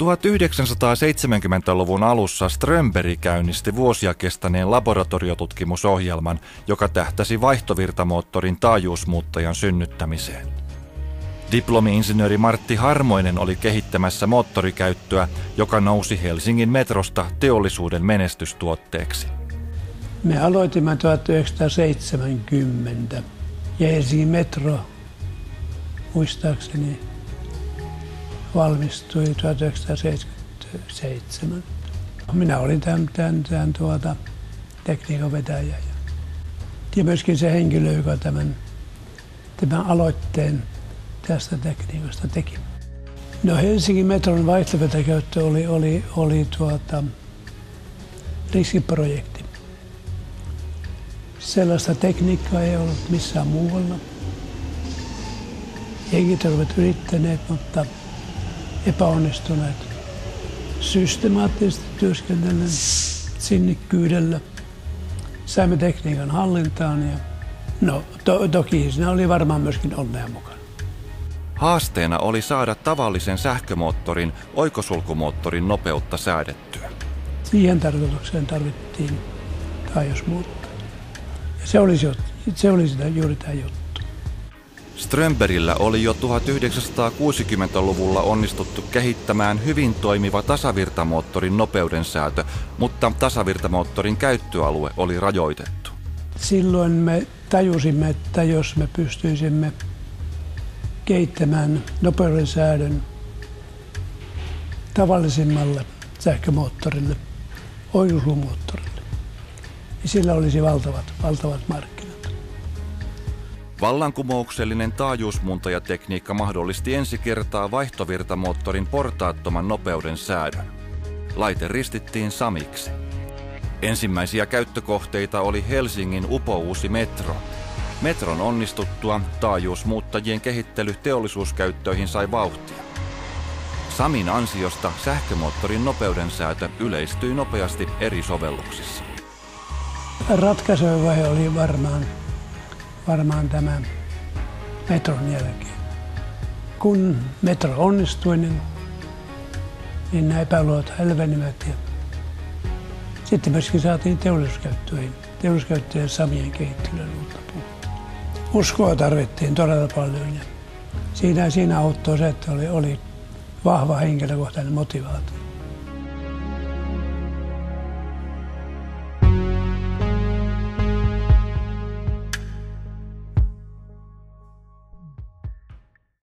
1970-luvun alussa Strömberg käynnisti vuosia kestäneen laboratoriotutkimusohjelman, joka tähtäsi vaihtovirtamoottorin taajuusmuuttajan synnyttämiseen. Diplomi-insinööri Martti Harmoinen oli kehittämässä moottorikäyttöä, joka nousi Helsingin metrosta teollisuuden menestystuotteeksi. Me aloitimme 1970 ja Helsingin metro muistaakseni valmistui 1977. Minä olin tämän tekniikan vetäjä ja myöskin se henkilö, joka tämän aloitteen tästä tekniikasta teki. No Helsingin metron vaihtovirtakäyttö oli riskiprojekti. Sellaista tekniikkaa ei ollut missään muualla. Jenkit olivat yrittäneet, mutta epäonnistuneet. Systemaattisesti työskennellen sinnikkyydellä saimme tekniikan hallintaan ja toki siinä oli varmaan myöskin onnea mukana. Haasteena oli saada tavallisen sähkömoottorin oikosulkumoottorin nopeutta säädettyä. Siihen tarkoitukseen tarvittiin taajuusmuuttaja. Ja se oli juuri tämä juttu. Strömbergillä oli jo 1960-luvulla onnistuttu kehittämään hyvin toimiva tasavirtamoottorin nopeudensäätö, mutta tasavirtamoottorin käyttöalue oli rajoitettu. Silloin me tajusimme, että jos me pystyisimme kehittämään nopeudensäädön tavallisimmalle sähkömoottorille, oikosulkumoottorille, niin sillä olisi valtavat markkinat. Vallankumouksellinen taajuusmuuntajatekniikka mahdollisti ensi kertaa vaihtovirtamoottorin portaattoman nopeuden säädön. Laite ristittiin SAMiksi. Ensimmäisiä käyttökohteita oli Helsingin upouusi metro. Metron onnistuttua taajuusmuuttajien kehittely teollisuuskäyttöihin sai vauhtia. SAMin ansiosta sähkömoottorin nopeudensäätö yleistyi nopeasti eri sovelluksissa. Ratkaiseva vaihe oli varmaan tämä metron jälkeen. Kun metro onnistui, niin nämä epäluulot hälvenivät ja sitten myöskin saatiin teollisuuskäyttöjen SAMien kehittelyyn uutta puhuttua. Uskoa tarvittiin todella paljon ja siinä auttoi se, että oli vahva henkilökohtainen motivaatio.